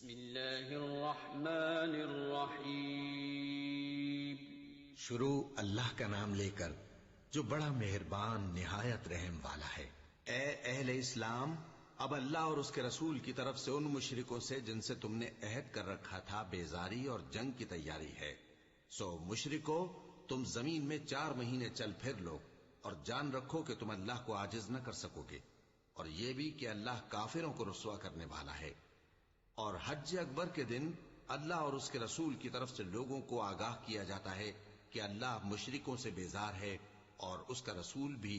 بسم اللہ الرحمن الرحیم۔ شروع اللہ کا نام لے کر جو بڑا مہربان نہایت رحم والا ہے۔ اے اہل اسلام، اب اللہ اور اس کے رسول کی طرف سے ان مشرکوں سے جن سے تم نے عہد کر رکھا تھا بیزاری اور جنگ کی تیاری ہے، سو مشرکو تم زمین میں 4 مہینے چل پھر لو اور جان رکھو کہ تم اللہ کو عاجز نہ کر سکو گے، اور یہ بھی کہ اللہ کافروں کو رسوا کرنے والا ہے۔ اور حج اکبر کے دن اللہ اور اس کے رسول کی طرف سے لوگوں کو آگاہ کیا جاتا ہے کہ اللہ مشرکوں سے بیزار ہے اور اس کا رسول بھی۔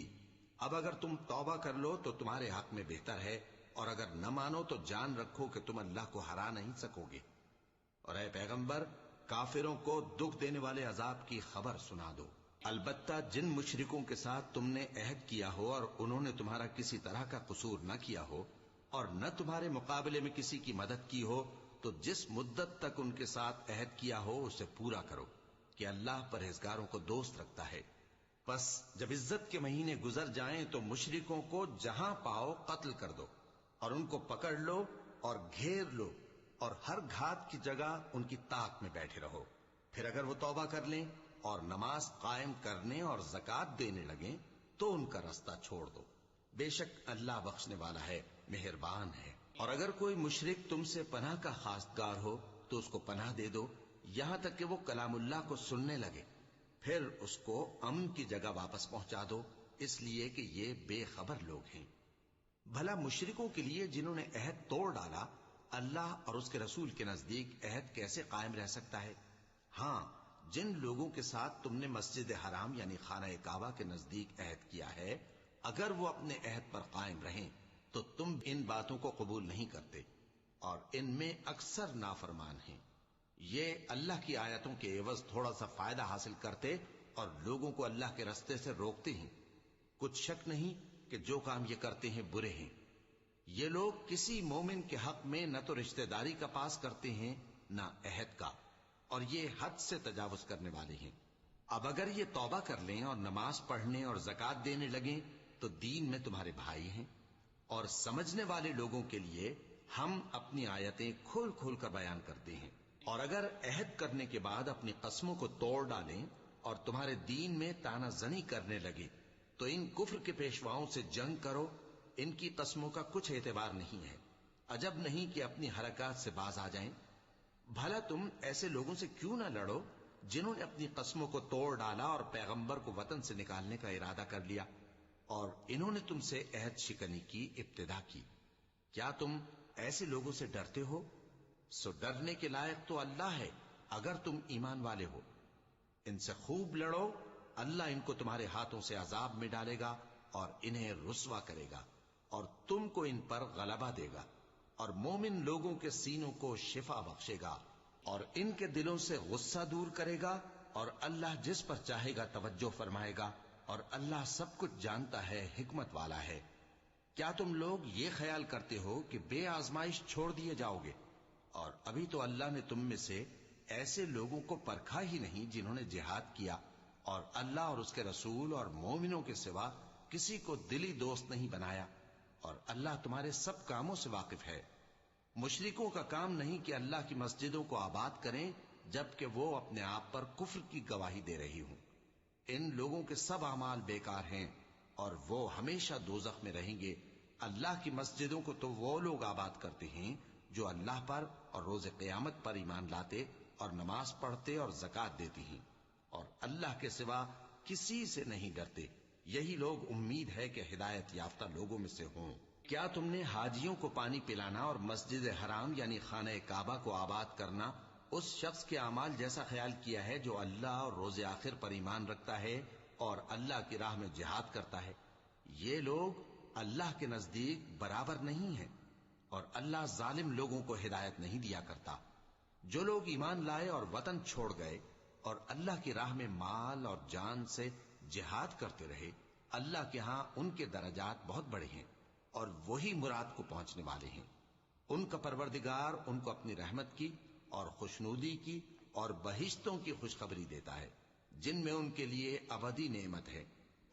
اب اگر تم توبہ کر لو تو تمہارے حق میں بہتر ہے، اور اگر نہ مانو تو جان رکھو کہ تم اللہ کو ہرا نہیں سکو گے۔ اور اے پیغمبر، کافروں کو دکھ دینے والے عذاب کی خبر سنا دو۔ البتہ جن مشرکوں کے ساتھ تم نے عہد کیا ہو اور انہوں نے تمہارا کسی طرح کا قصور نہ کیا ہو اور نہ تمہارے مقابلے میں کسی کی مدد کی ہو، تو جس مدت تک ان کے ساتھ عہد کیا ہو اسے پورا کرو، کہ اللہ پرہیزگاروں کو دوست رکھتا ہے۔ پس جب عزت کے مہینے گزر جائیں تو مشرکوں کو جہاں پاؤ قتل کر دو، اور ان کو پکڑ لو اور گھیر لو، اور ہر گھات کی جگہ ان کی طاق میں بیٹھے رہو۔ پھر اگر وہ توبہ کر لیں اور نماز قائم کرنے اور زکوٰۃ دینے لگیں تو ان کا رستہ چھوڑ دو، بے شک اللہ بخشنے والا ہے، مہربان ہے۔ اور اگر کوئی مشرک تم سے پناہ کا خواستگار ہو تو اس کو پناہ دے دو یہاں تک کہ وہ کلام اللہ کو سننے لگے، پھر اس کو امن کی جگہ واپس پہنچا دو، اس لیے کہ یہ بے خبر لوگ ہیں۔ بھلا مشرکوں کے لیے جنہوں نے عہد توڑ ڈالا، اللہ اور اس کے رسول کے نزدیک عہد کیسے قائم رہ سکتا ہے؟ ہاں، جن لوگوں کے ساتھ تم نے مسجد حرام یعنی خانہ کعبہ کے نزدیک عہد کیا ہے، اگر وہ اپنے عہد پر قائم رہیں تو تم ان باتوں کو قبول نہیں کرتے، اور ان میں اکثر نافرمان ہیں۔ یہ اللہ کی آیتوں کے عوض تھوڑا سا فائدہ حاصل کرتے اور لوگوں کو اللہ کے رستے سے روکتے ہیں۔ کچھ شک نہیں کہ جو کام یہ کرتے ہیں برے ہیں۔ یہ لوگ کسی مومن کے حق میں نہ تو رشتہ داری کا پاس کرتے ہیں نہ عہد کا، اور یہ حد سے تجاوز کرنے والے ہیں۔ اب اگر یہ توبہ کر لیں اور نماز پڑھنے اور زکوٰۃ دینے لگیں تو دین میں تمہارے بھائی ہیں، اور سمجھنے والے لوگوں کے لیے ہم اپنی آیتیں کھول کھول کر بیان کرتے ہیں۔ اور اگر عہد کرنے کے بعد اپنی قسموں کو توڑ ڈالیں اور تمہارے دین میں طعنہ زنی کرنے لگے تو ان کفر کے پیشواؤں سے جنگ کرو، ان کی قسموں کا کچھ اعتبار نہیں ہے، عجب نہیں کہ اپنی حرکات سے باز آ جائیں۔ بھلا تم ایسے لوگوں سے کیوں نہ لڑو جنہوں نے اپنی قسموں کو توڑ ڈالا اور پیغمبر کو وطن سے نکالنے کا ارادہ کر لیا، اور انہوں نے تم سے عہد شکنی کی ابتدا کی۔ کیا تم ایسے لوگوں سے ڈرتے ہو؟ سو ڈرنے کے لائق تو اللہ ہے اگر تم ایمان والے ہو۔ ان سے خوب لڑو، اللہ ان کو تمہارے ہاتھوں سے عذاب میں ڈالے گا اور انہیں رسوا کرے گا، اور تم کو ان پر غلبہ دے گا، اور مومن لوگوں کے سینوں کو شفا بخشے گا، اور ان کے دلوں سے غصہ دور کرے گا، اور اللہ جس پر چاہے گا توجہ فرمائے گا، اور اللہ سب کچھ جانتا ہے، حکمت والا ہے۔ کیا تم لوگ یہ خیال کرتے ہو کہ بے آزمائش چھوڑ دیے جاؤ گے؟ اور ابھی تو اللہ نے تم میں سے ایسے لوگوں کو پرکھا ہی نہیں جنہوں نے جہاد کیا، اور اللہ اور اس کے رسول اور مومنوں کے سوا کسی کو دلی دوست نہیں بنایا، اور اللہ تمہارے سب کاموں سے واقف ہے۔ مشرکوں کا کام نہیں کہ اللہ کی مسجدوں کو آباد کریں جبکہ وہ اپنے آپ پر کفر کی گواہی دے رہی ہوں۔ ان لوگوں کے سب اعمال بیکار ہیں اور وہ ہمیشہ دوزخ میں رہیں گے۔ اللہ کی مسجدوں کو تو وہ لوگ آباد کرتے ہیں جو اللہ پر اور روز قیامت پر ایمان لاتے اور نماز پڑھتے اور زکوٰۃ دیتے ہیں، اور اللہ کے سوا کسی سے نہیں ڈرتے۔ یہی لوگ امید ہے کہ ہدایت یافتہ لوگوں میں سے ہوں۔ کیا تم نے حاجیوں کو پانی پلانا اور مسجد حرام یعنی خانہ کعبہ کو آباد کرنا اس شخص کے اعمال جیسا خیال کیا ہے جو اللہ اور روز آخر پر ایمان رکھتا ہے اور اللہ کی راہ میں جہاد کرتا ہے؟ یہ لوگ اللہ کے نزدیک برابر نہیں ہیں، اور اللہ ظالم لوگوں کو ہدایت نہیں دیا کرتا۔ جو لوگ ایمان لائے اور وطن چھوڑ گئے اور اللہ کی راہ میں مال اور جان سے جہاد کرتے رہے، اللہ کے ہاں ان کے درجات بہت بڑے ہیں، اور وہی مراد کو پہنچنے والے ہیں۔ ان کا پروردگار ان کو اپنی رحمت کی اور خوشنودی کی اور بہشتوں کی خوشخبری دیتا ہے جن میں ان کے لیے ابدی نعمت ہے،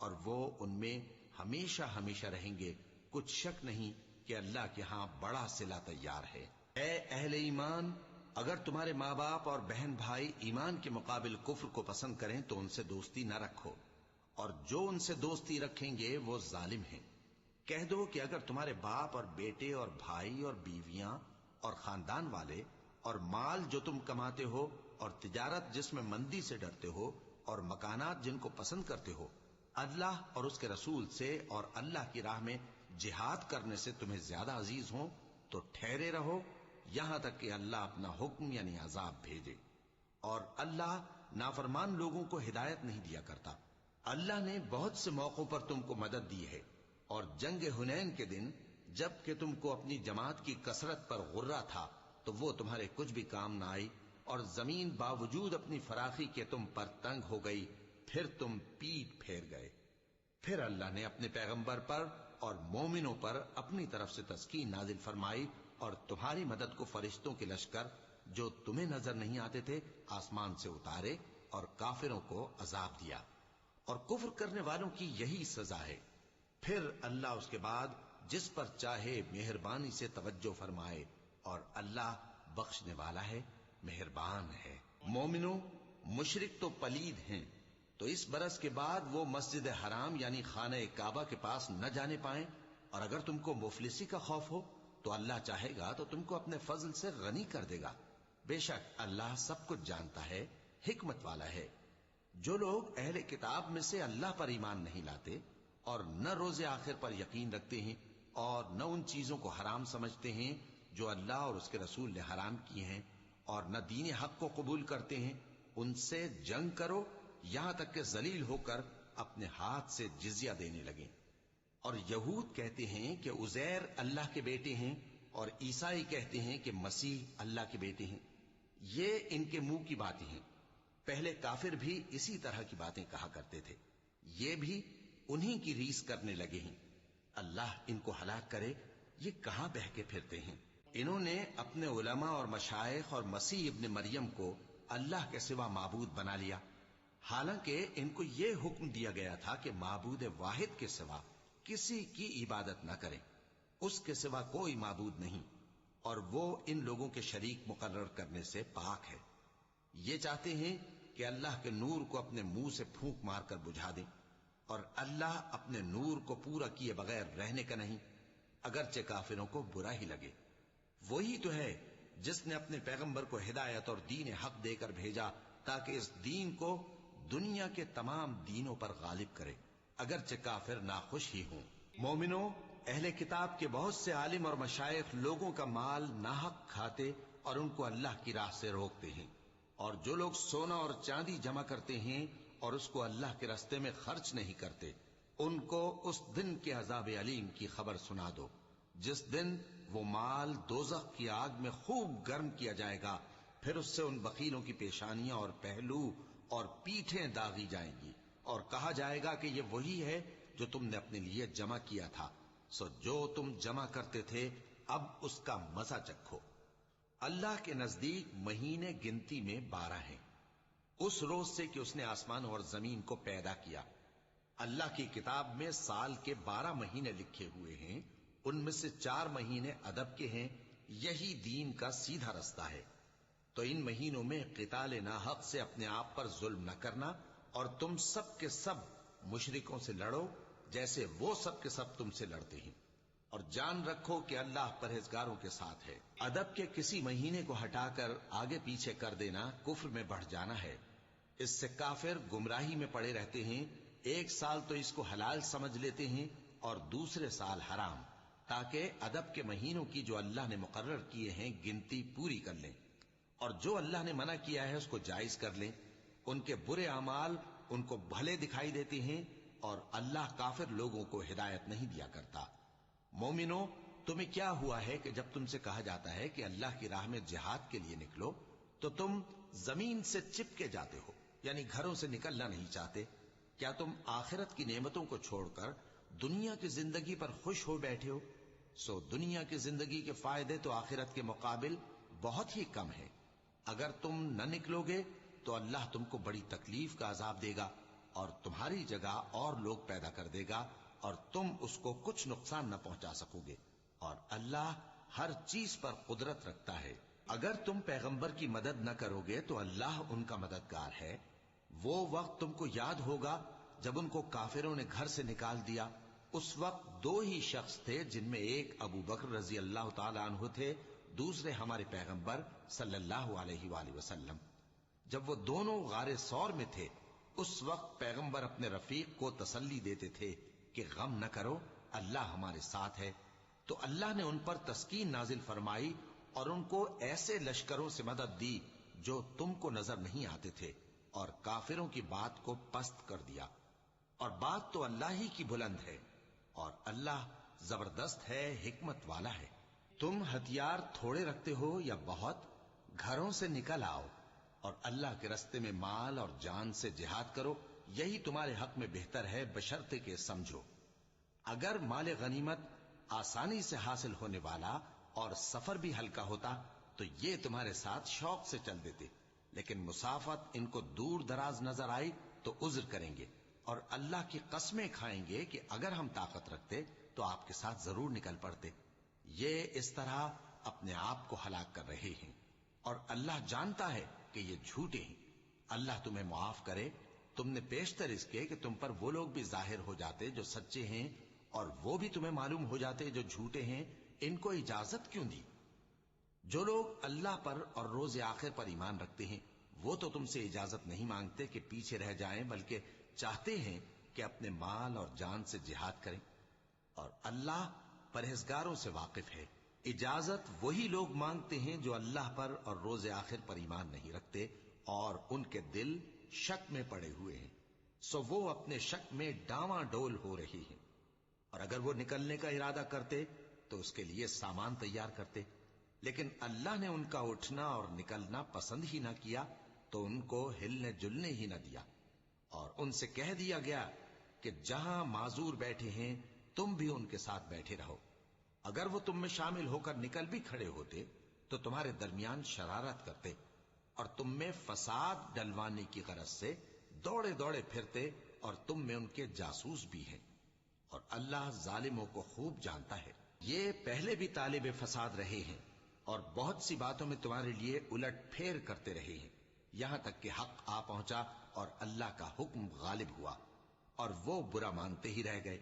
اور وہ ان میں ہمیشہ ہمیشہ رہیں گے۔ کچھ شک نہیں کہ اللہ کے ہاں بڑا صلہ تیار ہے۔ اے اہل ایمان، اگر تمہارے ماں باپ اور بہن بھائی ایمان کے مقابل کفر کو پسند کریں تو ان سے دوستی نہ رکھو، اور جو ان سے دوستی رکھیں گے وہ ظالم ہیں۔ کہہ دو کہ اگر تمہارے باپ اور بیٹے اور بھائی اور بیویاں اور خاندان والے اور مال جو تم کماتے ہو اور تجارت جس میں مندی سے ڈرتے ہو اور مکانات جن کو پسند کرتے ہو، اللہ اور اس کے رسول سے اور اللہ کی راہ میں جہاد کرنے سے تمہیں زیادہ عزیز ہوں تو ٹھہرے رہو یہاں تک کہ اللہ اپنا حکم یعنی عذاب بھیجے، اور اللہ نافرمان لوگوں کو ہدایت نہیں دیا کرتا۔ اللہ نے بہت سے موقعوں پر تم کو مدد دی ہے، اور جنگ حنین کے دن جب کہ تم کو اپنی جماعت کی کثرت پر غرہ تھا تو وہ تمہارے کچھ بھی کام نہ آئی، اور زمین باوجود اپنی فراخی کے تم پر تنگ ہو گئی، پھر تم پیٹ پھیر گئے۔ پھر اللہ نے اپنے پیغمبر پر اور مومنوں پر اپنی طرف سے تسکین نازل فرمائی، اور تمہاری مدد کو فرشتوں کے لشکر جو تمہیں نظر نہیں آتے تھے آسمان سے اتارے، اور کافروں کو عذاب دیا، اور کفر کرنے والوں کی یہی سزا ہے۔ پھر اللہ اس کے بعد جس پر چاہے مہربانی سے توجہ فرمائے، اور اللہ بخشنے والا ہے، مہربان ہے۔ مومنوں، مشرک تو پلید ہیں، تو اس برس کے بعد وہ مسجد حرام یعنی خانہ کعبہ کے پاس نہ جانے پائیں، اور اگر تم کو مفلسی کا خوف ہو تو اللہ چاہے گا تو تم کو اپنے فضل سے غنی کر دے گا، بے شک اللہ سب کچھ جانتا ہے، حکمت والا ہے۔ جو لوگ اہل کتاب میں سے اللہ پر ایمان نہیں لاتے اور نہ روز آخر پر یقین رکھتے ہیں اور نہ ان چیزوں کو حرام سمجھتے ہیں جو اللہ اور اس کے رسول نے حرام کیے ہیں، اور نہ دین حق کو قبول کرتے ہیں، ان سے جنگ کرو یہاں تک کہ ذلیل ہو کر اپنے ہاتھ سے جزیہ دینے لگیں۔ اور یہود کہتے ہیں کہ عزیر اللہ کے بیٹے ہیں، اور عیسائی کہتے ہیں کہ مسیح اللہ کے بیٹے ہیں۔ یہ ان کے منہ کی باتیں ہیں، پہلے کافر بھی اسی طرح کی باتیں کہا کرتے تھے، یہ بھی انہی کی ریس کرنے لگے ہیں۔ اللہ ان کو ہلاک کرے، یہ کہاں بہ کے پھرتے ہیں۔ انہوں نے اپنے علماء اور مشائخ اور مسیح ابن مریم کو اللہ کے سوا معبود بنا لیا، حالانکہ ان کو یہ حکم دیا گیا تھا کہ معبود واحد کے سوا کسی کی عبادت نہ کریں، اس کے سوا کوئی معبود نہیں، اور وہ ان لوگوں کے شریک مقرر کرنے سے پاک ہے۔ یہ چاہتے ہیں کہ اللہ کے نور کو اپنے منہ سے پھونک مار کر بجھا دیں، اور اللہ اپنے نور کو پورا کیے بغیر رہنے کا نہیں، اگرچہ کافروں کو برا ہی لگے۔ وہی تو ہے جس نے اپنے پیغمبر کو ہدایت اور دین حق دے کر بھیجا تاکہ اس دین کو دنیا کے تمام دینوں پر غالب کرے، اگرچہ کافر ناخوش ہی ہوں۔ مومنوں، اہل کتاب کے بہت سے عالم اور مشائخ لوگوں کا مال ناحق کھاتے اور ان کو اللہ کی راہ سے روکتے ہیں، اور جو لوگ سونا اور چاندی جمع کرتے ہیں اور اس کو اللہ کے راستے میں خرچ نہیں کرتے، ان کو اس دن کے عذاب علیم کی خبر سنا دو، جس دن وہ مال دوزخ کی آگ میں خوب گرم کیا جائے گا، پھر اس سے ان بخیلوں کی پیشانیاں اور پہلو اور پیٹھیں داغی جائیں گی، اور کہا جائے گا کہ یہ وہی ہے جو تم نے اپنے لیے جمع کیا تھا، سو جو تم جمع کرتے تھے اب اس کا مزہ چکھو۔ اللہ کے نزدیک مہینے گنتی میں 12 ہیں، اس روز سے کہ اس نے آسمان اور زمین کو پیدا کیا۔ اللہ کی کتاب میں سال کے 12 مہینے لکھے ہوئے ہیں، ان میں سے 4 مہینے ادب کے ہیں، یہی دین کا سیدھا رستہ ہے۔ تو ان مہینوں میں قتال ناحق سے اپنے آپ پر ظلم نہ کرنا، اور تم سب کے سب مشرکوں سے لڑو جیسے وہ سب کے سب تم سے لڑتے ہیں، اور جان رکھو کہ اللہ پرہیزگاروں کے ساتھ ہے۔ ادب کے کسی مہینے کو ہٹا کر آگے پیچھے کر دینا کفر میں بڑھ جانا ہے، اس سے کافر گمراہی میں پڑے رہتے ہیں۔ ایک سال تو اس کو حلال سمجھ لیتے ہیں اور دوسرے سال حرام، تاکہ ادب کے مہینوں کی جو اللہ نے مقرر کیے ہیں گنتی پوری کر لیں، اور جو اللہ نے منع کیا ہے اس کو جائز کر لیں۔ ان کے برے اعمال ان کو بھلے دکھائی دیتے ہیں، اور اللہ کافر لوگوں کو ہدایت نہیں دیا کرتا۔ مومنوں، تمہیں کیا ہوا ہے کہ جب تم سے کہا جاتا ہے کہ اللہ کی راہ میں جہاد کے لیے نکلو تو تم زمین سے چپکے جاتے ہو، یعنی گھروں سے نکلنا نہیں چاہتے؟ کیا تم آخرت کی نعمتوں کو چھوڑ کر دنیا کی زندگی پر خوش ہو بیٹھے ہو؟ سو دنیا کی زندگی کے فائدے تو آخرت کے مقابل بہت ہی کم ہیں۔ اگر تم نہ نکلو گے تو اللہ تم کو بڑی تکلیف کا عذاب دے گا، اور تمہاری جگہ اور لوگ پیدا کر دے گا، اور تم اس کو کچھ نقصان نہ پہنچا سکو گے، اور اللہ ہر چیز پر قدرت رکھتا ہے. اگر تم پیغمبر کی مدد نہ کرو گے تو اللہ ان کا مددگار ہے. وہ وقت تم کو یاد ہوگا جب ان کو کافروں نے گھر سے نکال دیا. اس وقت دو ہی شخص تھے جن میں ایک ابو بکر رضی اللہ تعالی عنہ تھے، دوسرے ہمارے پیغمبر صلی اللہ علیہ وآلہ وسلم. جب وہ دونوں غار ثور میں تھے اس وقت پیغمبر اپنے رفیق کو تسلی دیتے تھے کہ غم نہ کرو، اللہ ہمارے ساتھ ہے. تو اللہ نے ان پر تسکین نازل فرمائی اور ان کو ایسے لشکروں سے مدد دی جو تم کو نظر نہیں آتے تھے، اور کافروں کی بات کو پست کر دیا. اور بات تو اللہ ہی کی بلند ہے، اور اللہ زبردست ہے، حکمت والا ہے. تم ہتھیار تھوڑے رکھتے ہو یا بہت، گھروں سے نکل آؤ اور اللہ کے رستے میں مال اور جان سے جہاد کرو، یہی تمہارے حق میں بہتر ہے، بشرطے کہ سمجھو. اگر مال غنیمت آسانی سے حاصل ہونے والا اور سفر بھی ہلکا ہوتا تو یہ تمہارے ساتھ شوق سے چل دیتے، لیکن مسافت ان کو دور دراز نظر آئی تو عذر کریں گے، اور اللہ کی قسمیں کھائیں گے کہ اگر ہم طاقت رکھتے تو آپ کے ساتھ ضرور نکل پڑتے. یہ اس طرح اپنے آپ کو ہلاک کر رہے ہیں، اور اللہ جانتا ہے کہ یہ جھوٹے ہیں. اللہ تمہیں معاف کرے. تم نے پیشتر اس کے کہ تم پر وہ لوگ بھی ظاہر ہو جاتے جو سچے ہیں، اور وہ بھی تمہیں معلوم ہو جاتے جو جھوٹے ہیں. ان کو اجازت کیوں دی؟ جو لوگ اللہ پر اور روز آخر پر ایمان رکھتے ہیں وہ تو تم سے اجازت نہیں مانگتے کہ پیچھے رہ جائیں، بلکہ چاہتے ہیں کہ اپنے مال اور جان سے جہاد کریں، اور اللہ پرہیزگاروں سے واقف ہے. اجازت وہی لوگ مانگتے ہیں جو اللہ پر اور روز آخر پر ایمان نہیں رکھتے اور ان کے دل شک میں پڑے ہوئے ہیں، سو وہ اپنے شک میں ڈاواں ڈول ہو رہی ہیں. اور اگر وہ نکلنے کا ارادہ کرتے تو اس کے لیے سامان تیار کرتے، لیکن اللہ نے ان کا اٹھنا اور نکلنا پسند ہی نہ کیا تو ان کو ہلنے جلنے ہی نہ دیا. اور ان سے کہہ دیا گیا کہ جہاں معذور بیٹھے ہیں تم بھی ان کے ساتھ بیٹھے رہو. اگر وہ تم میں شامل ہو کر نکل بھی کھڑے ہوتے تو تمہارے درمیان شرارت کرتے اور تم میں فساد ڈلوانے کی غرض سے دوڑے دوڑے پھرتے، اور تم میں ان کے جاسوس بھی ہیں، اور اللہ ظالموں کو خوب جانتا ہے. یہ پہلے بھی طالب فساد رہے ہیں اور بہت سی باتوں میں تمہارے لیے الٹ پھیر کرتے رہے ہیں، یہاں تک کہ حق آ پہنچا اور اللہ کا حکم غالب ہوا، اور وہ برا مانتے ہی رہ گئے.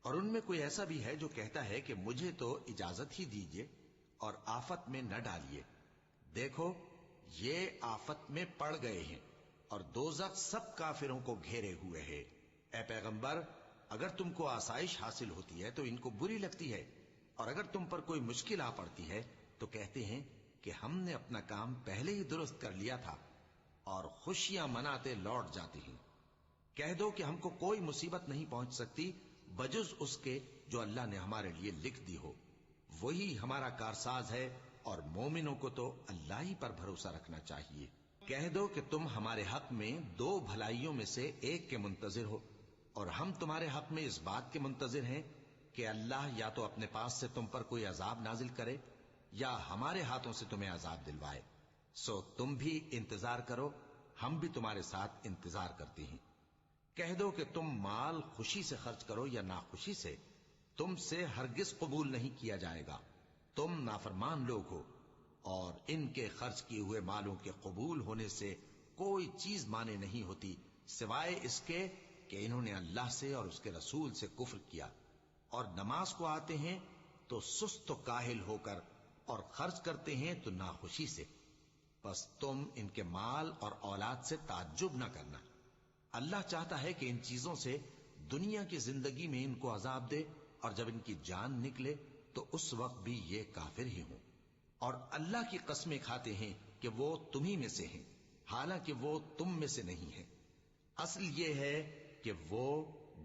اور ان میں کوئی ایسا بھی ہے جو کہتا ہے کہ مجھے تو اجازت ہی دیجئے اور آفت میں نہ ڈالیے. دیکھو یہ آفت میں پڑ گئے ہیں اور دوزخ سب کافروں کو گھیرے ہوئے ہے. اے پیغمبر، اگر تم کو آسائش حاصل ہوتی ہے تو ان کو بری لگتی ہے، اور اگر تم پر کوئی مشکل آ پڑتی ہے تو کہتے ہیں کہ ہم نے اپنا کام پہلے ہی درست کر لیا تھا، اور خوشیاں مناتے لوٹ جاتے ہیں. کہہ دو کہ ہم کو کوئی مصیبت نہیں پہنچ سکتی بجز اس کے جو اللہ نے ہمارے لیے لکھ دی ہو، وہی ہمارا کارساز ہے، اور مومنوں کو تو اللہ ہی پر بھروسہ رکھنا چاہیے. کہہ دو کہ تم ہمارے حق میں دو بھلائیوں میں سے ایک کے منتظر ہو، اور ہم تمہارے حق میں اس بات کے منتظر ہیں کہ اللہ یا تو اپنے پاس سے تم پر کوئی عذاب نازل کرے یا ہمارے ہاتھوں سے تمہیں عذاب دلوائے. سو تم بھی انتظار کرو، ہم بھی تمہارے ساتھ انتظار کرتے ہیں. کہہ دو کہ تم مال خوشی سے خرچ کرو یا ناخوشی سے، تم سے ہرگز قبول نہیں کیا جائے گا. تم نافرمان لوگ ہو، اور ان کے خرچ کیے ہوئے مالوں کے قبول ہونے سے کوئی چیز مانے نہیں ہوتی سوائے اس کے کہ انہوں نے اللہ سے اور اس کے رسول سے کفر کیا، اور نماز کو آتے ہیں تو سست و کاہل ہو کر، اور خرچ کرتے ہیں تو ناخوشی سے. بس تم ان کے مال اور اولاد سے تعجب نہ کرنا. اللہ چاہتا ہے کہ ان چیزوں سے دنیا کی زندگی میں ان کو عذاب دے، اور جب ان کی جان نکلے تو اس وقت بھی یہ کافر ہی ہوں. اور اللہ کی قسمیں کھاتے ہیں کہ وہ تمہیں میں سے ہیں، حالانکہ وہ تم میں سے نہیں ہیں. اصل یہ ہے کہ وہ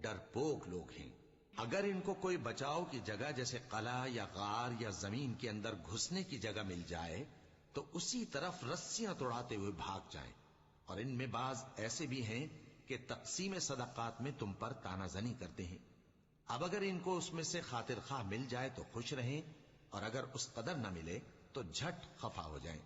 ڈرپوک لوگ ہیں. اگر ان کو کوئی بچاؤ کی جگہ جیسے قلعہ یا غار یا زمین کے اندر گھسنے کی جگہ مل جائے تو اسی طرف رسیاں توڑاتے ہوئے بھاگ جائیں. اور ان میں بعض ایسے بھی ہیں کہ تقسیم صدقات میں تم پر تانا زنی کرتے ہیں. اب اگر ان کو اس میں سے خاطر خواہ مل جائے تو خوش رہیں، اور اگر اس قدر نہ ملے تو جھٹ خفا ہو جائیں.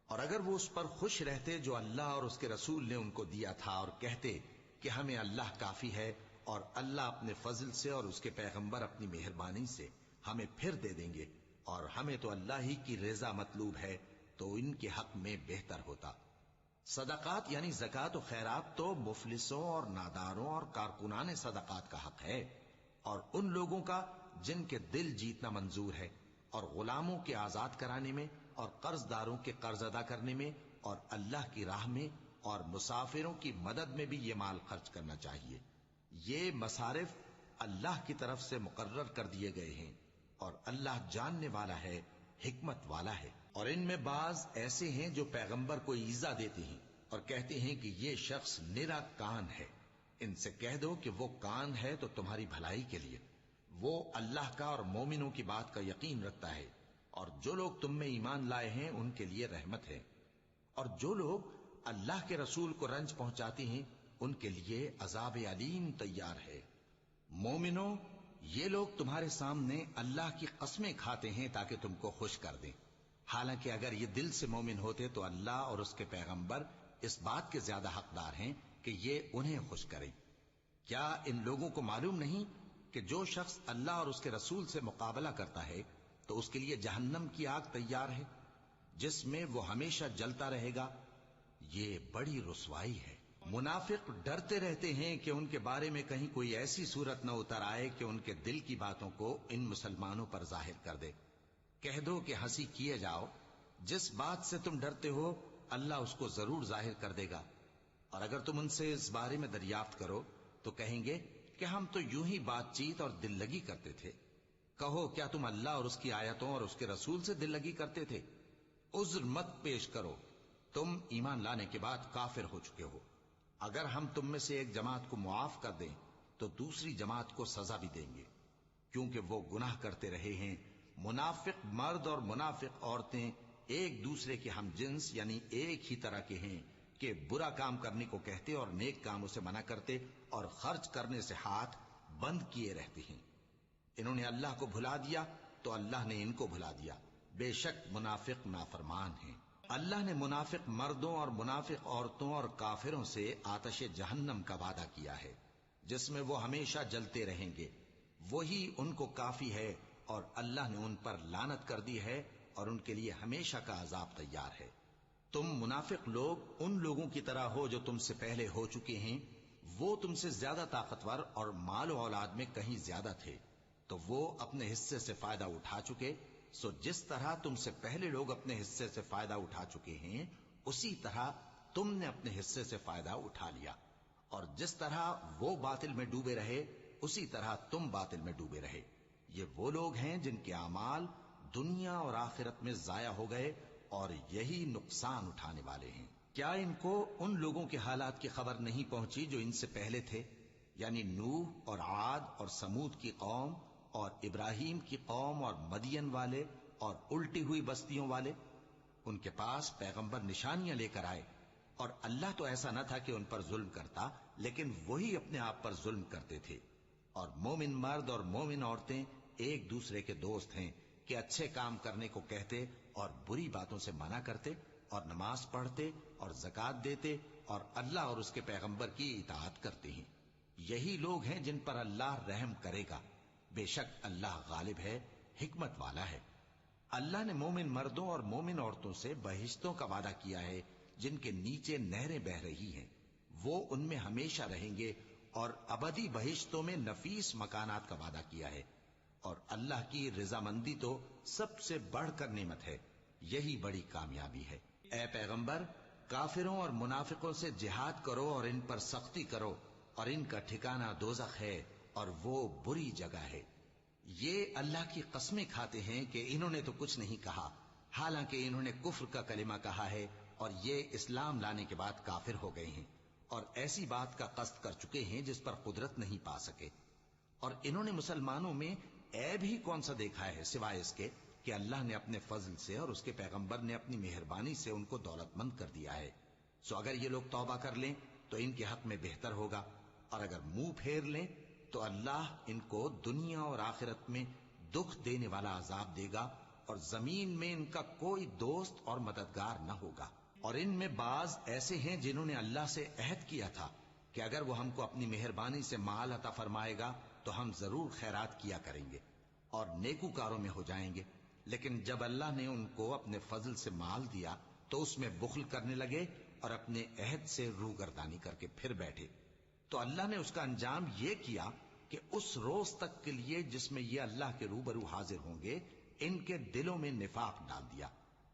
اور اگر وہ اس پر خوش رہتے جو اللہ اور اس کے رسول نے ان کو دیا تھا، اور کہتے کہ ہمیں اللہ کافی ہے، اور اللہ اپنے فضل سے اور اس کے پیغمبر اپنی مہربانی سے ہمیں پھر دے دیں گے، اور ہمیں تو اللہ ہی کی رضا مطلوب ہے تو ان کے حق میں بہتر ہوتا۔ صدقات یعنی زکوٰۃ و خیرات تو مفلسوں اور ناداروں اور کارکنان صدقات کا حق ہے، اور ان لوگوں کا جن کے دل جیتنا منظور ہے، اور غلاموں کے آزاد کرانے میں، اور قرض داروں کے قرض ادا کرنے میں، اور اللہ کی راہ میں اور مسافروں کی مدد میں بھی یہ مال خرچ کرنا چاہیے۔ یہ مصارف اللہ کی طرف سے مقرر کر دیے گئے ہیں، اور اللہ جاننے والا ہے، حکمت والا ہے۔ اور ان میں بعض ایسے ہیں جو پیغمبر کو ایذا دیتے ہیں اور کہتے ہیں کہ یہ شخص نرا کان ہے۔ ان سے کہہ دو کہ وہ کان ہے تو تمہاری بھلائی کے لیے، وہ اللہ کا اور مومنوں کی بات کا یقین رکھتا ہے، اور جو لوگ تم میں ایمان لائے ہیں ان کے لیے رحمت ہے، اور جو لوگ اللہ کے رسول کو رنج پہنچاتے ہیں ان کے لیے عذاب علیم تیار ہے۔ مومنوں، یہ لوگ تمہارے سامنے اللہ کی قسمیں کھاتے ہیں تاکہ تم کو خوش کر دیں، حالانکہ اگر یہ دل سے مومن ہوتے تو اللہ اور اس کے پیغمبر اس بات کے زیادہ حقدار ہیں کہ یہ انہیں خوش کریں۔ کیا ان لوگوں کو معلوم نہیں کہ جو شخص اللہ اور اس کے رسول سے مقابلہ کرتا ہے تو اس کے لیے جہنم کی آگ تیار ہے جس میں وہ ہمیشہ جلتا رہے گا؟ یہ بڑی رسوائی ہے۔ منافق ڈرتے رہتے ہیں کہ ان کے بارے میں کہیں کوئی ایسی صورت نہ اتر آئے کہ ان کے دل کی باتوں کو ان مسلمانوں پر ظاہر کر دے۔ کہہ دو کہ ہنسی کیے جاؤ، جس بات سے تم ڈرتے ہو اللہ اس کو ضرور ظاہر کر دے گا، اور اگر تم ان سے اس بارے میں دریافت کرو تو کہیں گے کہ ہم تو یوں ہی بات چیت اور دل لگی کرتے تھے۔ کہو کیا تم اللہ اور اس کی آیتوں اور اس کے رسول سے دل لگی کرتے تھے؟ عذر مت پیش کرو، تم ایمان لانے کے بعد کافر ہو چکے ہو۔ اگر ہم تم میں سے ایک جماعت کو معاف کر دیں تو دوسری جماعت کو سزا بھی دیں گے، کیونکہ وہ گناہ کرتے رہے ہیں۔ منافق مرد اور منافق عورتیں ایک دوسرے کے ہم جنس یعنی ایک ہی طرح کے ہیں کہ برا کام کرنے کو کہتے اور نیک کاموں سے منع کرتے اور خرچ کرنے سے ہاتھ بند کیے رہتے ہیں۔ انہوں نے اللہ کو بھلا دیا تو اللہ نے ان کو بھلا دیا، بے شک منافق نافرمان ہیں۔ اللہ نے منافق مردوں اور منافق عورتوں اور کافروں سے آتش جہنم کا وعدہ کیا ہے جس میں وہ ہمیشہ جلتے رہیں گے، وہی ان کو کافی ہے، اور اللہ نے ان پر لعنت کر دی ہے اور ان کے لیے ہمیشہ کا عذاب تیار ہے۔ تم منافق لوگ ان لوگوں کی طرح ہو جو تم سے پہلے ہو چکے ہیں، وہ تم سے زیادہ طاقتور اور مال و اولاد میں کہیں زیادہ تھے، تو وہ اپنے حصے سے فائدہ اٹھا چکے، سو جس طرح تم سے پہلے لوگ اپنے حصے سے فائدہ اٹھا چکے ہیں اسی طرح تم نے اپنے حصے سے فائدہ اٹھا لیا، اور جس طرح وہ باطل میں ڈوبے رہے اسی طرح تم باطل میں ڈوبے رہے۔ یہ وہ لوگ ہیں جن کے اعمال دنیا اور آخرت میں ضائع ہو گئے اور یہی نقصان اٹھانے والے ہیں۔ کیا ان کو ان لوگوں کے حالات کی خبر نہیں پہنچی جو ان سے پہلے تھے، یعنی نوح اور عاد اور سمود کی قوم اور ابراہیم کی قوم اور مدین والے اور الٹی ہوئی بستیوں والے؟ ان کے پاس پیغمبر نشانیاں لے کر آئے، اور اللہ تو ایسا نہ تھا کہ ان پر ظلم کرتا، لیکن وہی اپنے آپ پر ظلم کرتے تھے۔ اور مومن مرد اور مومن عورتیں ایک دوسرے کے دوست ہیں کہ اچھے کام کرنے کو کہتے اور بری باتوں سے منع کرتے، اور نماز پڑھتے اور زکوٰۃ دیتے اور اللہ اور اس کے پیغمبر کی اطاعت کرتے ہیں۔ یہی لوگ ہیں جن پر اللہ رحم کرے گا، بے شک اللہ غالب ہے، حکمت والا ہے۔ اللہ نے مومن مردوں اور مومن عورتوں سے بہشتوں کا وعدہ کیا ہے جن کے نیچے نہریں بہ رہی ہیں، وہ ان میں ہمیشہ رہیں گے، اور ابدی بہشتوں میں نفیس مکانات کا وعدہ کیا ہے، اور اللہ کی رضامندی تو سب سے بڑھ کر نعمت ہے، یہی بڑی کامیابی ہے۔ اے پیغمبر، کافروں اور منافقوں سے جہاد کرو اور ان پر سختی کرو، اور ان کا ٹھکانہ دوزخ ہے اور وہ بری جگہ ہے۔ یہ اللہ کی قسمیں کھاتے ہیں کہ انہوں نے تو کچھ نہیں کہا، حالانکہ انہوں نے کفر کا کلمہ کہا ہے اور یہ اسلام لانے کے بعد کافر ہو گئے ہیں، اور ایسی بات کا قصد کر چکے ہیں جس پر قدرت نہیں پا سکے۔ اور انہوں نے مسلمانوں میں عیب ہی کون سا دیکھا ہے سوائے اس کے کہ اللہ نے اپنے فضل سے اور اس کے پیغمبر نے اپنی مہربانی سے ان کو دولت مند کر دیا ہے۔ سو اگر یہ لوگ توبہ کر لیں تو ان کے حق میں بہتر ہوگا، اور اگر منہ پھیر لیں تو اللہ ان کو دنیا اور آخرت میں دکھ دینے والا عذاب دے گا، اور زمین میں ان کا کوئی دوست اور مددگار نہ ہوگا۔ اور ان میں بعض ایسے ہیں جنہوں نے اللہ سے عہد کیا تھا کہ اگر وہ ہم کو اپنی مہربانی سے مال عطا فرمائے گا تو ہم ضرور خیرات کیا کریں گے اور نیکوکاروں میں ہو جائیں گے، لیکن جب اللہ نے ان کو اپنے فضل سے مال دیا تو اس میں بخل کرنے لگے اور اپنے عہد سے روگردانی کر کے پھر بیٹھے. تو اللہ نے اس کا انجام یہ کیا کہ اس روز تک کے لیے جس میں یہ اللہ کے روبرو حاضر ہوں گے ان کے دلوں میں نفاق ڈال دیا،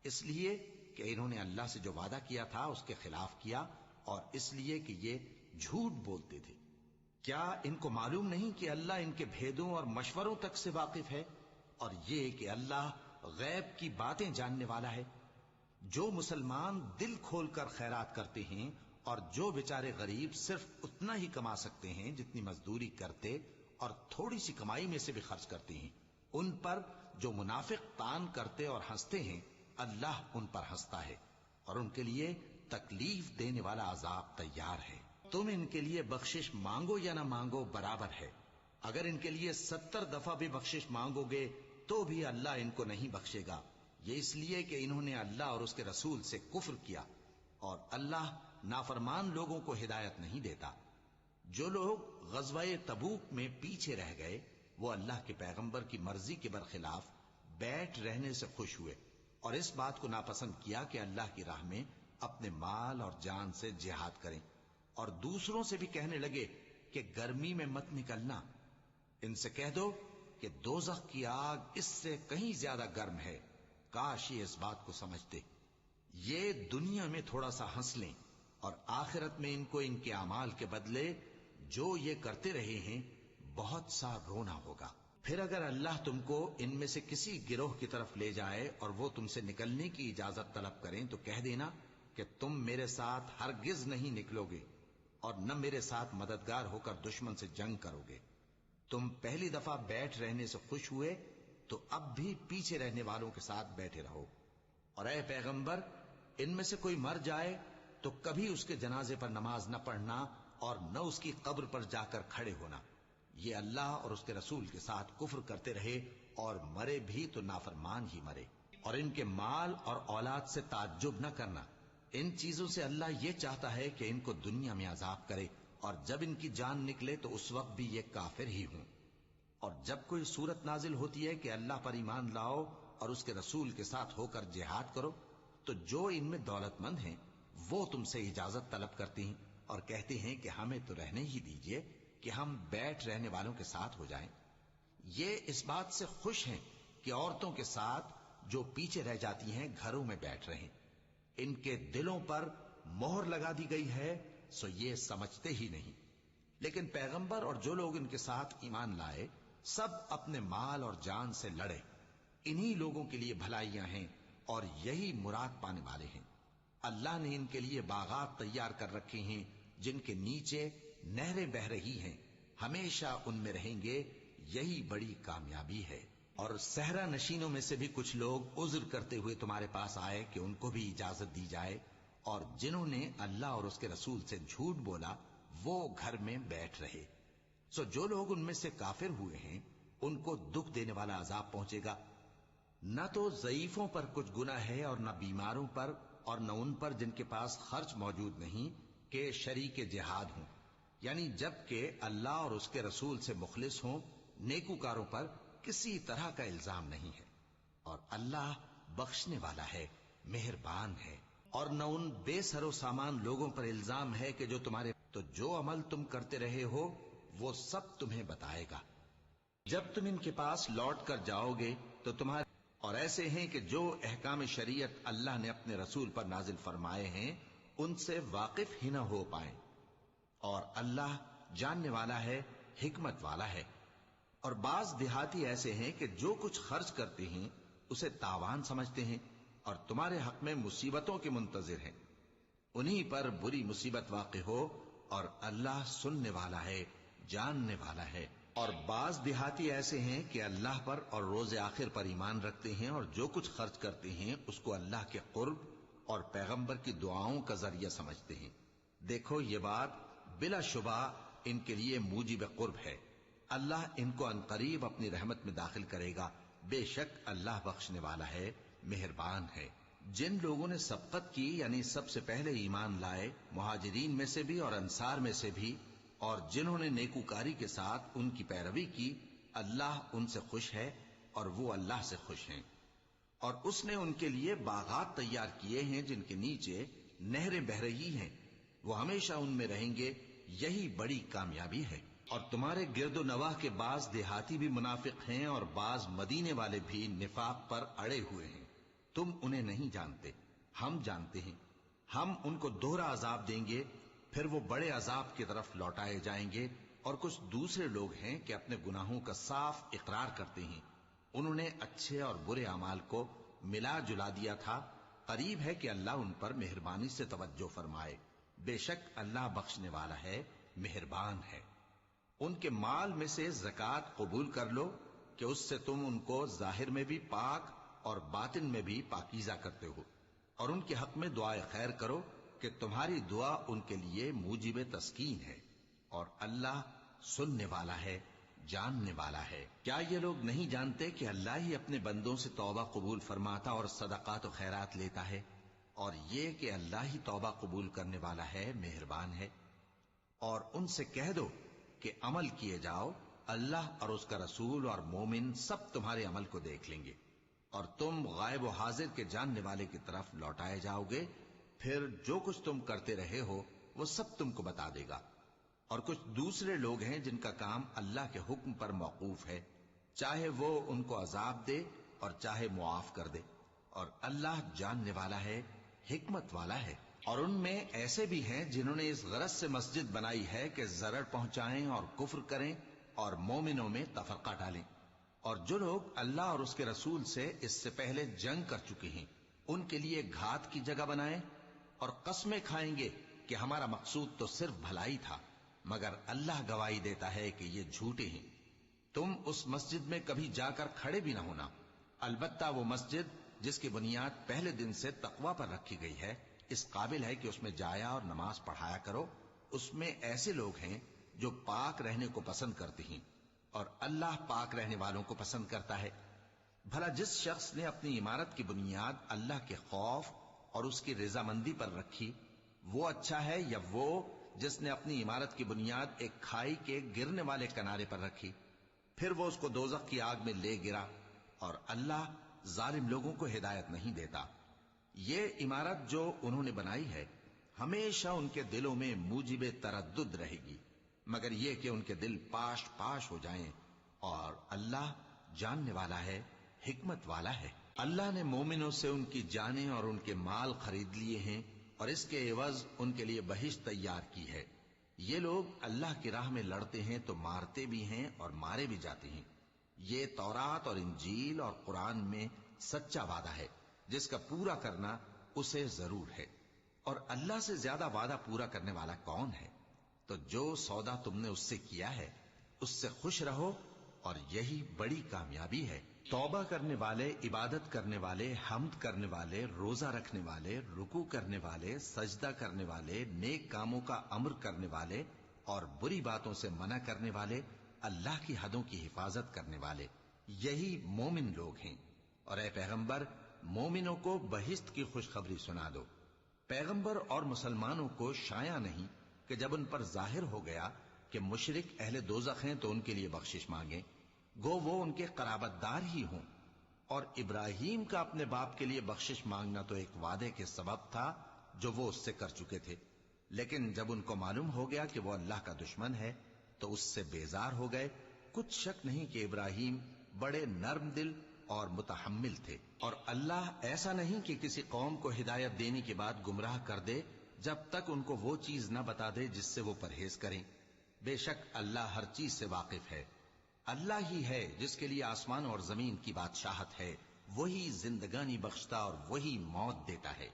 اس لیے کہ انہوں نے اللہ سے جو وعدہ کیا تھا اس کے خلاف کیا، اور اس لیے کہ یہ جھوٹ بولتے تھے. کیا ان کو معلوم نہیں کہ اللہ ان کے بھیدوں اور مشوروں تک سے واقف ہے، اور یہ کہ اللہ غیب کی باتیں جاننے والا ہے؟ جو مسلمان دل کھول کر خیرات کرتے ہیں اور جو بیچارے غریب صرف اتنا ہی کما سکتے ہیں جتنی مزدوری کرتے اور تھوڑی سی کمائی میں سے بھی خرچ کرتے ہیں، ان پر جو منافق تان کرتے اور ہنستے ہیں اللہ ان پر ہنستا ہے اور ان کے لیے تکلیف دینے والا عذاب تیار ہے. تم ان کے لیے بخشش مانگو یا نہ مانگو برابر ہے. اگر ان کے لیے 70 دفعہ بھی بخشش مانگو گے تو بھی اللہ ان کو نہیں بخشے گا. یہ اس لیے کہ انہوں نے اللہ اور اس کے رسول سے کفر کیا، اور اللہ نافرمان لوگوں کو ہدایت نہیں دیتا. جو لوگ غزوہ تبوک میں پیچھے رہ گئے وہ اللہ کے پیغمبر کی مرضی کے برخلاف بیٹھ رہنے سے خوش ہوئے اور اس بات کو ناپسند کیا کہ اللہ کی راہ میں اپنے مال اور جان سے جہاد کریں، اور دوسروں سے بھی کہنے لگے کہ گرمی میں مت نکلنا. ان سے کہہ دو کہ دوزخ کی آگ اس سے کہیں زیادہ گرم ہے. کاش یہ اس بات کو سمجھتے. یہ دنیا میں تھوڑا سا ہنس لیں اور آخرت میں ان کو ان کے اعمال کے بدلے جو یہ کرتے رہے ہیں بہت سا رونا ہوگا. پھر اگر اللہ تم کو ان میں سے کسی گروہ کی طرف لے جائے اور وہ تم سے نکلنے کی اجازت طلب کریں تو کہہ دینا کہ تم میرے ساتھ ہرگز نہیں نکلو گے اور نہ میرے ساتھ مددگار ہو کر دشمن سے جنگ کرو گے. تم پہلی دفعہ بیٹھ رہنے سے خوش ہوئے تو اب بھی پیچھے رہنے والوں کے ساتھ بیٹھے رہو. اور اے پیغمبر، ان میں سے کوئی مر جائے تو کبھی اس کے جنازے پر نماز نہ پڑھنا اور نہ اس کی قبر پر جا کر کھڑے ہونا. یہ اللہ اور اس کے رسول کے ساتھ کفر کرتے رہے اور مرے بھی تو نافرمان ہی مرے. اور ان کے مال اور اولاد سے تعجب نہ کرنا. ان چیزوں سے اللہ یہ چاہتا ہے کہ ان کو دنیا میں عذاب کرے اور جب ان کی جان نکلے تو اس وقت بھی یہ کافر ہی ہوں. اور جب کوئی صورت نازل ہوتی ہے کہ اللہ پر ایمان لاؤ اور اس کے رسول کے ساتھ ہو کر جہاد کرو تو جو ان میں دولت مند ہیں وہ تم سے اجازت طلب کرتی ہیں اور کہتے ہیں کہ ہمیں تو رہنے ہی دیجئے کہ ہم بیٹھ رہنے والوں کے ساتھ ہو جائیں. یہ اس بات سے خوش ہیں کہ عورتوں کے ساتھ جو پیچھے رہ جاتی ہیں گھروں میں بیٹھ رہیں. ان کے دلوں پر مہر لگا دی گئی ہے سو یہ سمجھتے ہی نہیں. لیکن پیغمبر اور جو لوگ ان کے ساتھ ایمان لائے سب اپنے مال اور جان سے لڑے. انہی لوگوں کے لیے بھلائیاں ہیں اور یہی مراد پانے والے ہیں. اللہ نے ان کے لیے باغات تیار کر رکھے ہیں جن کے نیچے نہریں بہ رہی ہیں، ہمیشہ ان میں رہیں گے. یہی بڑی کامیابی ہے. اور صحرا نشینوں میں سے بھی کچھ لوگ عذر کرتے ہوئے تمہارے پاس آئے کہ ان کو بھی اجازت دی جائے، اور جنہوں نے اللہ اور اس کے رسول سے جھوٹ بولا وہ گھر میں بیٹھ رہے. سو جو لوگ ان میں سے کافر ہوئے ہیں ان کو دکھ دینے والا عذاب پہنچے گا. نہ تو ضعیفوں پر کچھ گناہ ہے اور نہ بیماروں پر اور نہ ان پر جن کے پاس خرچ موجود نہیں کہ شریک جہاد ہوں، یعنی جب کہ اللہ اور اس کے رسول سے مخلص ہوں. نیکوکاروں پر کسی طرح کا الزام نہیں ہے اور اللہ بخشنے والا ہے، مہربان ہے. اور نہ ان بے سر و سامان لوگوں پر الزام ہے کہ جو تمہارے تو جو عمل تم کرتے رہے ہو وہ سب تمہیں بتائے گا جب تم ان کے پاس لوٹ کر جاؤ گے. تو تمہارے اور ایسے ہیں کہ جو احکام شریعت اللہ نے اپنے رسول پر نازل فرمائے ہیں ان سے واقف ہی نہ ہو پائیں. اور اللہ جاننے والا ہے، حکمت والا ہے. اور بعض دیہاتی ایسے ہیں کہ جو کچھ خرچ کرتے ہیں اسے تاوان سمجھتے ہیں اور تمہارے حق میں مصیبتوں کے منتظر ہیں. انہی پر بری مصیبت واقع ہو اور اللہ سننے والا ہے، جاننے والا ہے. اور بعض دیہاتی ایسے ہیں کہ اللہ پر اور روز آخر پر ایمان رکھتے ہیں اور جو کچھ خرچ کرتے ہیں اس کو اللہ کے قرب اور پیغمبر کی دعاؤں کا ذریعہ سمجھتے ہیں. دیکھو یہ بات بلا شبہ ان کے لیے موجب قرب ہے. اللہ ان کو عنقریب اپنی رحمت میں داخل کرے گا. بے شک اللہ بخشنے والا ہے، مہربان ہے. جن لوگوں نے سبقت کی یعنی سب سے پہلے ایمان لائے، مہاجرین میں سے بھی اور انصار میں سے بھی، اور جنہوں نے نیکوکاری کے ساتھ ان کی پیروی کی، اللہ ان سے خوش ہے اور وہ اللہ سے خوش ہیں. اور اس نے ان کے لیے باغات تیار کیے ہیں جن کے نیچے نہریں بہ رہی ہیں، وہ ہمیشہ ان میں رہیں گے، یہی بڑی کامیابی ہے۔ اور تمہارے گرد و نواح کے بعض دیہاتی بھی منافق ہیں اور بعض مدینے والے بھی نفاق پر اڑے ہوئے ہیں، تم انہیں نہیں جانتے، ہم جانتے ہیں۔ ہم ان کو دوہرا عذاب دیں گے، پھر وہ بڑے عذاب کی طرف لوٹائے جائیں گے۔ اور کچھ دوسرے لوگ ہیں کہ اپنے گناہوں کا صاف اقرار کرتے ہیں، انہوں نے اچھے اور برے اعمال کو ملا جلا دیا تھا، قریب ہے کہ اللہ ان پر مہربانی سے توجہ فرمائے، بے شک اللہ بخشنے والا ہے، مہربان ہے۔ ان کے مال میں سے زکوٰۃ قبول کر لو کہ اس سے تم ان کو ظاہر میں بھی پاک اور باطن میں بھی پاکیزہ کرتے ہو، اور ان کے حق میں دعائے خیر کرو کہ تمہاری دعا ان کے لیے موجب تسکین ہے، اور اللہ سننے والا ہے، جاننے والا ہے۔ کیا یہ لوگ نہیں جانتے کہ اللہ ہی اپنے بندوں سے توبہ قبول فرماتا اور صدقات و خیرات لیتا ہے، اور یہ کہ اللہ ہی توبہ قبول کرنے والا ہے، مہربان ہے۔ اور ان سے کہہ دو کہ عمل کیے جاؤ، اللہ اور اس کا رسول اور مومن سب تمہارے عمل کو دیکھ لیں گے، اور تم غائب و حاضر کے جاننے والے کی طرف لوٹائے جاؤ گے، پھر جو کچھ تم کرتے رہے ہو وہ سب تم کو بتا دے گا۔ اور کچھ دوسرے لوگ ہیں جن کا کام اللہ کے حکم پر موقوف ہے، چاہے وہ ان کو عذاب دے اور چاہے معاف کر دے، اور اللہ جاننے والا ہے، حکمت والا ہے۔ اور ان میں ایسے بھی ہیں جنہوں نے اس غرض سے مسجد بنائی ہے کہ ضرر پہنچائیں اور کفر کریں اور مومنوں میں تفرقہ ڈالیں، اور جو لوگ اللہ اور اس کے رسول سے اس سے پہلے جنگ کر چکے ہیں ان کے لیے گھات کی جگہ بنائیں، اور قسمیں کھائیں گے کہ ہمارا مقصود تو صرف بھلائی تھا، مگر اللہ گواہی دیتا ہے کہ یہ جھوٹے ہیں۔ تم اس مسجد میں کبھی جا کر کھڑے بھی نہ ہونا، البتہ وہ مسجد جس کی بنیاد پہلے دن سے تقوی پر رکھی گئی ہے اس قابل ہے کہ اس میں جایا اور نماز پڑھایا کرو۔ اس میں ایسے لوگ ہیں جو پاک رہنے کو پسند کرتے ہیں، اور اللہ پاک رہنے والوں کو پسند کرتا ہے۔ بھلا جس شخص نے اپنی عمارت کی بنیاد اللہ کے خوف اور اس کی رضامندی پر رکھی، وہ اچھا ہے یا وہ جس نے اپنی عمارت کی بنیاد ایک کھائی کے گرنے والے کنارے پر رکھی، پھر وہ اس کو دوزخ کی آگ میں لے گرا، اور اللہ ظالم لوگوں کو ہدایت نہیں دیتا۔ یہ عمارت جو انہوں نے بنائی ہے ہمیشہ ان کے دلوں میں موجب تردد رہے گی، مگر یہ کہ ان کے دل پاش پاش ہو جائیں، اور اللہ جاننے والا ہے، حکمت والا ہے۔ اللہ نے مومنوں سے ان کی جانیں اور ان کے مال خرید لیے ہیں، اور اس کے عوض ان کے لیے بہشت تیار کی ہے۔ یہ لوگ اللہ کی راہ میں لڑتے ہیں تو مارتے بھی ہیں اور مارے بھی جاتے ہیں۔ یہ تورات اور انجیل اور قرآن میں سچا وعدہ ہے جس کا پورا کرنا اسے ضرور ہے، اور اللہ سے زیادہ وعدہ پورا کرنے والا کون ہے؟ تو جو سودا تم نے اس سے کیا ہے اس سے خوش رہو، اور یہی بڑی کامیابی ہے۔ توبہ کرنے والے، عبادت کرنے والے، حمد کرنے والے، روزہ رکھنے والے، رکوع کرنے والے، سجدہ کرنے والے، نیک کاموں کا امر کرنے والے اور بری باتوں سے منع کرنے والے، اللہ کی حدوں کی حفاظت کرنے والے، یہی مومن لوگ ہیں۔ اور اے پیغمبر، مومنوں کو بہشت کی خوشخبری سنا دو۔ پیغمبر اور مسلمانوں کو شایع نہیں کہ جب ان پر ظاہر ہو گیا کہ مشرک اہل دوزخ ہیں تو ان کے لیے بخشش مانگیں، گو وہ ان کے قرابت دار ہی ہوں۔ اور ابراہیم کا اپنے باپ کے لیے بخشش مانگنا تو ایک وعدے کے سبب تھا جو وہ اس سے کر چکے تھے، لیکن جب ان کو معلوم ہو گیا کہ وہ اللہ کا دشمن ہے تو اس سے بیزار ہو گئے۔ کچھ شک نہیں کہ ابراہیم بڑے نرم دل اور متحمل تھے، اور اللہ ایسا نہیں کہ کسی قوم کو ہدایت دینے کے بعد گمراہ کر دے جب تک ان کو وہ چیز نہ بتا دے جس سے وہ پرہیز کریں۔ بے شک اللہ ہر چیز سے واقف ہے۔ اللہ ہی ہے جس کے لیے آسمان اور زمین کی بادشاہت ہے، وہی زندگانی بخشتا اور وہی موت دیتا ہے،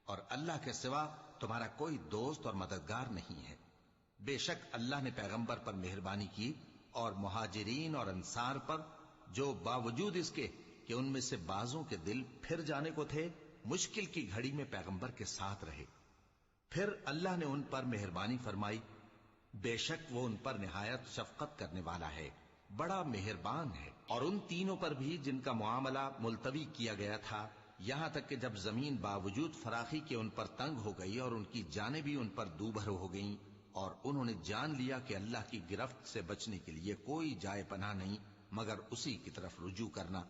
اور اللہ کے سوا تمہارا کوئی دوست اور مددگار نہیں ہے۔ بے شک اللہ نے پیغمبر پر مہربانی کی اور مہاجرین اور انصار پر، جو باوجود اس کے کہ ان میں سے بعضوں کے دل پھر جانے کو تھے، مشکل کی گھڑی میں پیغمبر کے ساتھ رہے۔ پھر اللہ نے ان پر مہربانی فرمائی، بے شک وہ ان پر نہایت شفقت کرنے والا ہے، بڑا مہربان ہے۔ اور ان تینوں پر بھی جن کا معاملہ ملتوی کیا گیا تھا، یہاں تک کہ جب زمین باوجود فراخی کے ان پر تنگ ہو گئی اور ان کی جانیں بھی ان پر دوبھر ہو گئیں، اور انہوں نے جان لیا کہ اللہ کی گرفت سے بچنے کے لیے کوئی جائے پناہ نہیں مگر اسی کی طرف رجوع کرنا،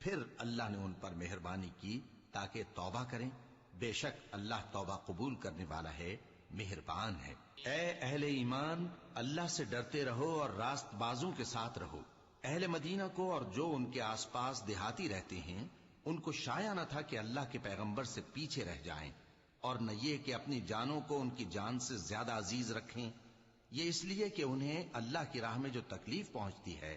پھر اللہ نے ان پر مہربانی کی تاکہ توبہ کریں، بے شک اللہ توبہ قبول کرنے والا ہے، مہربان ہے۔ اے اہل ایمان، اللہ سے ڈرتے رہو اور راست بازوں کے ساتھ رہو۔ اہل مدینہ کو اور جو ان کے آس پاس دیہاتی رہتے ہیں ان کو شایع نہ تھا کہ اللہ کے پیغمبر سے پیچھے رہ جائیں، اور نہ یہ کہ اپنی جانوں کو ان کی جان سے زیادہ عزیز رکھیں۔ یہ اس لیے کہ انہیں اللہ کی راہ میں جو تکلیف پہنچتی ہے،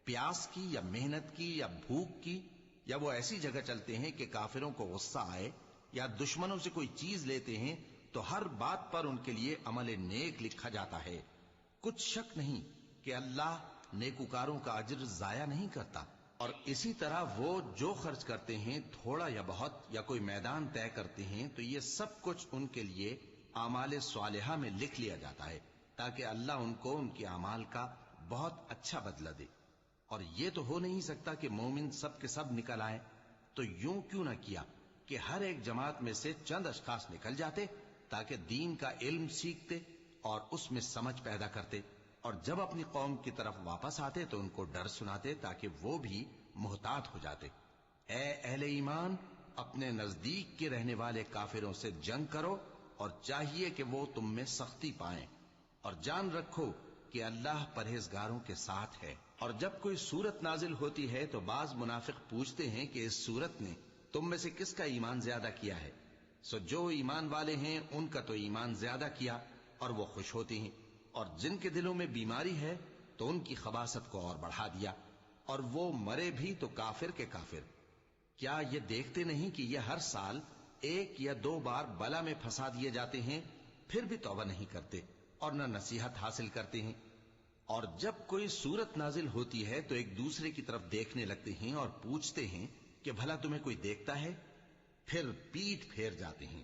پیاس کی یا محنت کی یا بھوک کی، یا وہ ایسی جگہ چلتے ہیں کہ کافروں کو غصہ آئے یا دشمنوں سے کوئی چیز لیتے ہیں، تو ہر بات پر ان کے لیے عمل نیک لکھا جاتا ہے۔ کچھ شک نہیں کہ اللہ نیکوکاروں کا اجر ضائع نہیں کرتا۔ اور اسی طرح وہ جو خرچ کرتے ہیں، تھوڑا یا بہت، یا کوئی میدان طے کرتے ہیں، تو یہ سب کچھ ان کے لیے اعمال صالحہ میں لکھ لیا جاتا ہے، تاکہ اللہ ان کو ان کے اعمال کا بہت اچھا بدلہ دے۔ اور یہ تو ہو نہیں سکتا کہ مومن سب کے سب نکل آئیں، تو یوں کیوں نہ کیا کہ ہر ایک جماعت میں سے چند اشخاص نکل جاتے تاکہ دین کا علم سیکھتے اور اس میں سمجھ پیدا کرتے، اور جب اپنی قوم کی طرف واپس آتے تو ان کو ڈر سناتے تاکہ وہ بھی محتاط ہو جاتے۔ اے اہل ایمان، اپنے نزدیک کے رہنے والے کافروں سے جنگ کرو، اور چاہیے کہ وہ تم میں سختی پائیں، اور جان رکھو کہ اللہ پرہیزگاروں کے ساتھ ہے۔ اور جب کوئی سورت نازل ہوتی ہے تو بعض منافق پوچھتے ہیں کہ اس سورت نے تم میں سے کس کا ایمان زیادہ کیا ہے؟ سو جو ایمان والے ہیں ان کا تو ایمان زیادہ کیا، اور وہ خوش ہوتے ہیں، اور جن کے دلوں میں بیماری ہے تو ان کی خباثت کو اور بڑھا دیا، اور وہ مرے بھی تو کافر کے کافر۔ کیا یہ دیکھتے نہیں کہ یہ ہر سال ایک یا دو بار بلا میں پھنسا دیے جاتے ہیں، پھر بھی توبہ نہیں کرتے اور نہ نصیحت حاصل کرتے ہیں؟ اور جب کوئی سورت نازل ہوتی ہے تو ایک دوسرے کی طرف دیکھنے لگتے ہیں اور پوچھتے ہیں کہ بھلا تمہیں کوئی دیکھتا ہے؟ پھر پیٹھ پھیر جاتے ہیں۔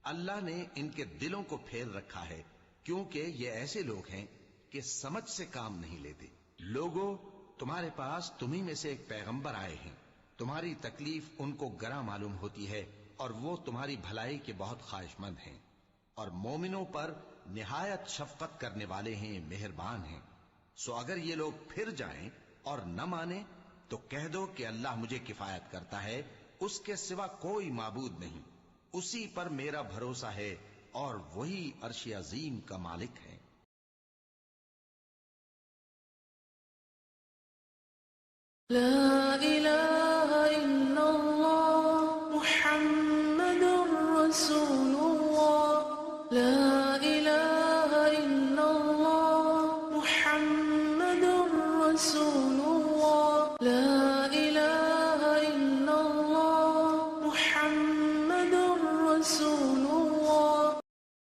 اللہ نے ان کے دلوں کو پھیر رکھا ہے، کیونکہ یہ ایسے لوگ ہیں کہ سمجھ سے کام نہیں لیتے۔ لوگوں، تمہارے پاس تمہیں میں سے ایک پیغمبر آئے ہیں، تمہاری تکلیف ان کو گراں معلوم ہوتی ہے، اور وہ تمہاری بھلائی کے بہت خواہش مند ہیں، اور مومنوں پر نہایت شفقت کرنے والے ہیں، مہربان ہیں۔ سو اگر یہ لوگ پھر جائیں اور نہ مانیں تو کہہ دو کہ اللہ مجھے کفایت کرتا ہے، اس کے سوا کوئی معبود نہیں، اسی پر میرا بھروسہ ہے، اور وہی عرش عظیم کا مالک ہے۔ لا إله إلا الله محمد رسول الله لا إله إلا الله محمد رسول